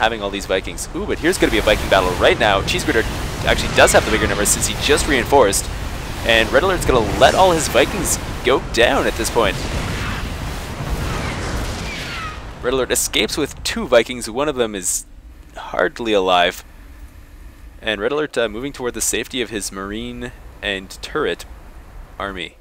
having all these Vikings. Ooh, but here's going to be a Viking battle right now. CheeseGrater actually does have the bigger number since he just reinforced. And RedAlert's going to let all his Vikings go down at this point. RedAlert escapes with 2 Vikings. One of them is hardly alive. And RedAlert moving toward the safety of his Marine and turret army.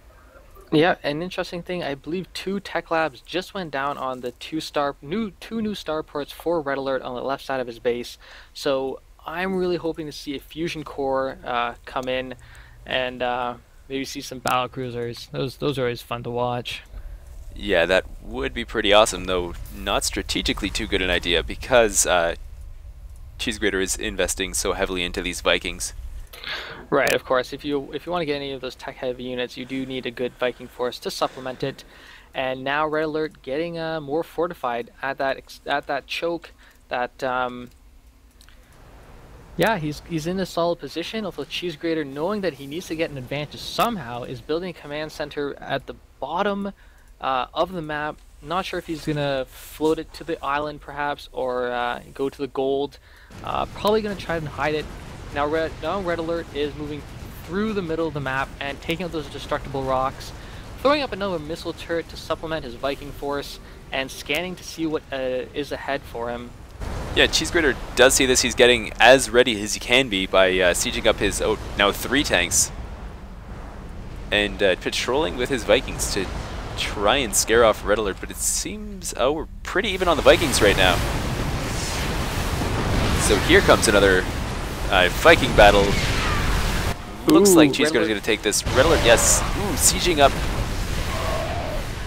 Yeah, an interesting thing, I believe 2 tech labs just went down on the 2 new starports for RedAlert on the left side of his base. So I'm really hoping to see a fusion core come in and maybe see some battle cruisers. Those are always fun to watch. Yeah, that would be pretty awesome, though not strategically too good an idea because CheeseGrater is investing so heavily into these Vikings. Right, of course. If you want to get any of those tech-heavy units, you do need a good Viking force to supplement it. And now RedAlert getting more fortified at that choke. That yeah, he's in a solid position. Although CheeseGrater, knowing that he needs to get an advantage somehow, is building a command center at the bottom of the map. Not sure if he's gonna float it to the island perhaps, or go to the gold. Probably gonna try and hide it. Now RedAlert is moving through the middle of the map and taking out those destructible rocks, throwing up another missile turret to supplement his Viking force, and scanning to see what is ahead for him. Yeah, CheeseGrater does see this. He's getting as ready as he can be by sieging up his now 3 tanks and patrolling with his Vikings to try and scare off RedAlert. But it seems we're pretty even on the Vikings right now. So here comes another Viking battle. Looks like CheeseGrater's going to take this. RedAlert, yes. Ooh, sieging up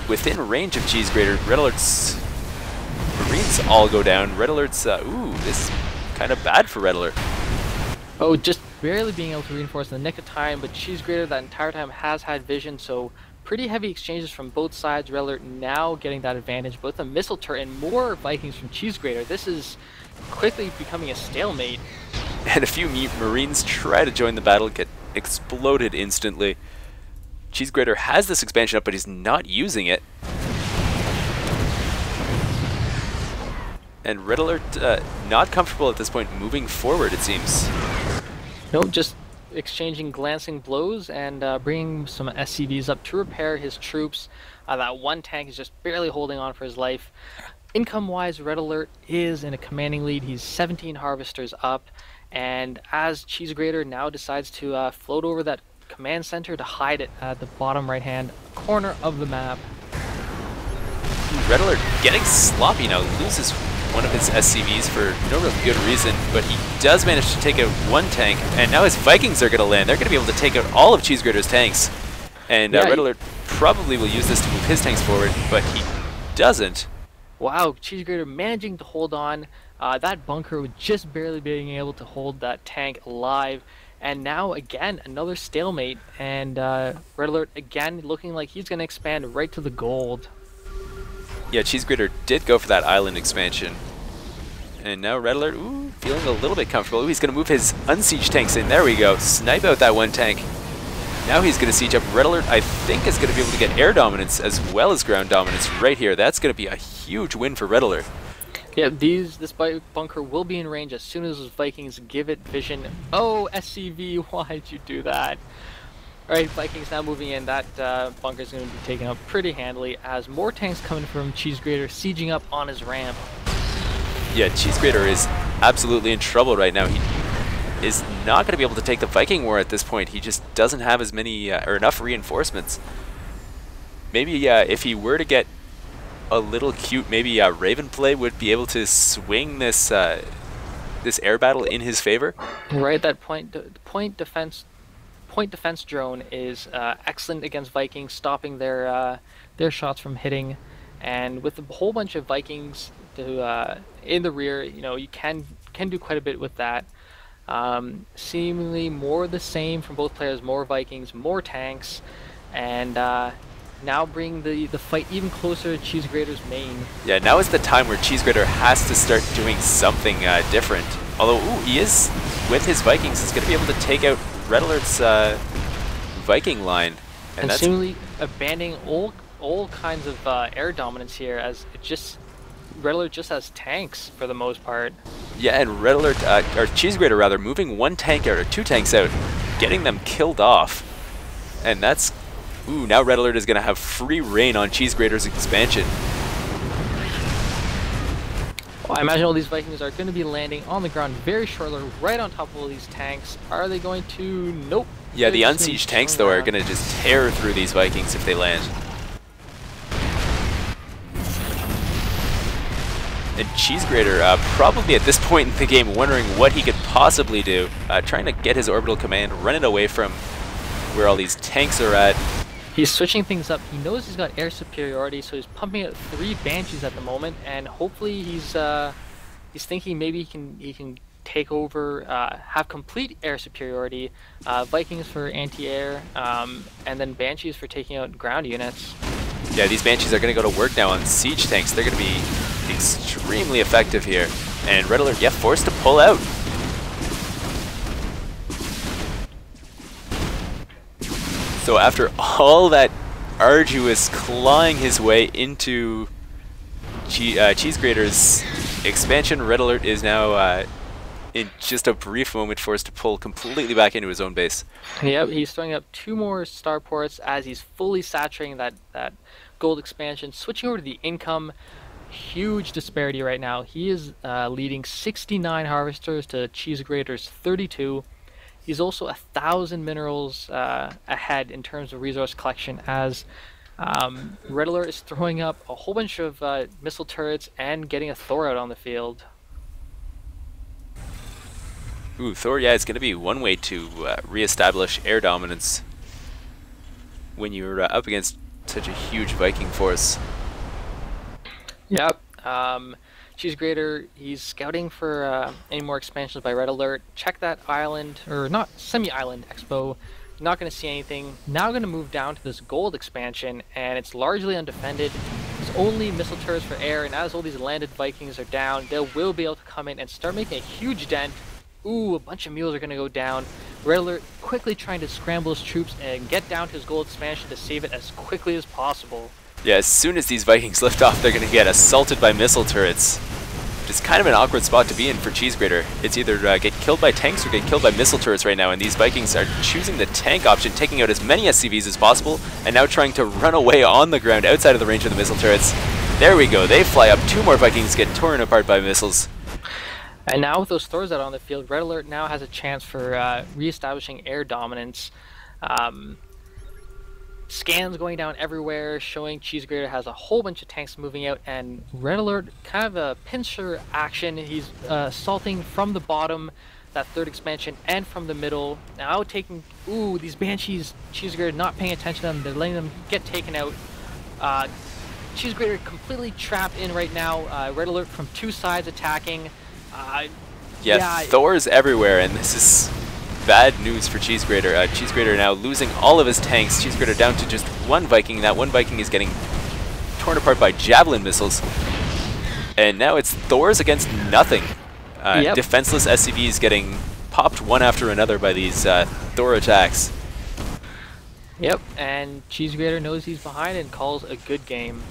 within range of CheeseGrater. RedAlert's Marines all go down. RedAlert's, ooh, this is kind of bad for RedAlert. Oh, just barely being able to reinforce in the nick of time, but CheeseGrater that entire time has had vision, so pretty heavy exchanges from both sides. RedAlert now getting that advantage, both a missile turret and more Vikings from CheeseGrater. This is quickly becoming a stalemate. And a few Marines try to join the battle, get exploded instantly. CheeseGrater has this expansion up, but he's not using it. And RedAlert not comfortable at this point moving forward, it seems. Nope, just exchanging glancing blows and bringing some SCVs up to repair his troops. That one tank is just barely holding on for his life. Income-wise, RedAlert is in a commanding lead. He's 17 harvesters up. And as CheeseGrater now decides to float over that command center to hide it at the bottom right-hand corner of the map. RedAlert getting sloppy now, loses one of his SCVs for no real good reason, but he does manage to take out 1 tank, and now his Vikings are going to land. They're going to be able to take out all of CheeseGrater's tanks. And yeah, RedAlert probably will use this to move his tanks forward, but he doesn't. Wow, CheeseGrater managing to hold on. That bunker was just barely being able to hold that tank alive. And now, again, another stalemate. And RedAlert, again, looking like he's going to expand right to the gold. Yeah, CheeseGrater did go for that island expansion. And now RedAlert, ooh, feeling a little bit comfortable. Ooh, he's going to move his unsieged tanks in. There we go. Snipe out that 1 tank. Now he's going to siege up. RedAlert, I think, is going to be able to get air dominance as well as ground dominance right here. That's going to be a huge win for RedAlert. Yeah, this bunker will be in range as soon as those Vikings give it vision. Oh, SCV, why'd you do that? Alright, Vikings now moving in. That bunker is going to be taken up pretty handily as more tanks coming from CheeseGrater sieging up on his ramp. Yeah, CheeseGrater is absolutely in trouble right now. He is not going to be able to take the Viking war at this point. He just doesn't have as many or enough reinforcements. Maybe if he were to get a little cute, maybe Ravenplay would be able to swing this this air battle in his favor. Right, that point defense drone is excellent against Vikings, stopping their shots from hitting, and with a whole bunch of Vikings to in the rear, you know, you can do quite a bit with that. Seemingly more the same from both players, more Vikings, more tanks, and now bring the fight even closer to CheeseGrater's main. Yeah, now is the time where CheeseGrater has to start doing something different. Although, ooh, he is, with his Vikings, is going to be able to take out RedAlert's Viking line. And seemingly abandoning all kinds of air dominance here, as RedAlert just has tanks for the most part. Yeah, and RedAlert, or CheeseGrater rather, moving one tank out, or two tanks out, getting them killed off. And that's, ooh, now RedAlert is going to have free reign on CheeseGrater's expansion. Well, I imagine all these Vikings are going to be landing on the ground very shortly, right on top of all these tanks. Are they going to? Nope. Yeah, the They're just unsieged gonna tanks, turn though, are around. going to just tear through these Vikings if they land. And CheeseGrater, probably at this point in the game, wondering what he could possibly do. Trying to get his orbital command, running away from where all these tanks are at. He's switching things up. He knows he's got air superiority, so he's pumping out 3 Banshees at the moment, and hopefully he's thinking maybe he can take over, have complete air superiority, Vikings for anti-air, and then Banshees for taking out ground units. Yeah, these Banshees are going to go to work now on siege tanks. They're going to be extremely effective here. And RedAlert, yeah, forced to pull out. So after all that arduous clawing his way into CheeseGrater's expansion, RedAlert is now in just a brief moment forced to pull completely back into his own base. Yep, he's throwing up 2 more starports as he's fully saturating that gold expansion, switching over to the income. Huge disparity right now. He is leading 69 harvesters to CheeseGrater's 32. He's also 1,000 minerals ahead in terms of resource collection, as RedAlert is throwing up a whole bunch of missile turrets and getting a Thor out on the field. Ooh, Thor, yeah, it's going to be one way to reestablish air dominance when you're up against such a huge Viking force. Yep. CheeseGrater, he's scouting for any more expansions by RedAlert. Check that island, or not, semi-island expo. Not going to see anything. Now going to move down to this gold expansion, and it's largely undefended. There's only missile turrets for air, and as all these landed Vikings are down, they will be able to come in and start making a huge dent. Ooh, a bunch of mules are going to go down. RedAlert quickly trying to scramble his troops and get down to his gold expansion to save it as quickly as possible. Yeah, as soon as these Vikings lift off, they're going to get assaulted by missile turrets. It's kind of an awkward spot to be in for CheeseGrater. It's either get killed by tanks or get killed by missile turrets right now, and these Vikings are choosing the tank option, taking out as many SCVs as possible, and now trying to run away on the ground outside of the range of the missile turrets. There we go, they fly up, 2 more Vikings get torn apart by missiles. And now with those Thors out on the field, RedAlert now has a chance for re-establishing air dominance. Scans going down everywhere, showing CheeseGrater has a whole bunch of tanks moving out, and RedAlert, kind of a pincer action. He's assaulting from the bottom, that 3rd expansion, and from the middle. Now taking, ooh, these Banshees, CheeseGrater not paying attention to them, they're letting them get taken out. CheeseGrater completely trapped in right now, RedAlert from 2 sides attacking. Yeah, Thor's everywhere, and this is bad news for CheeseGrater. CheeseGrater now losing all of his tanks. CheeseGrater down to just 1 Viking. That 1 Viking is getting torn apart by javelin missiles. And now it's Thors against nothing. Defenseless SCVs getting popped one after another by these Thor attacks. Yep, and CheeseGrater knows he's behind and calls a good game.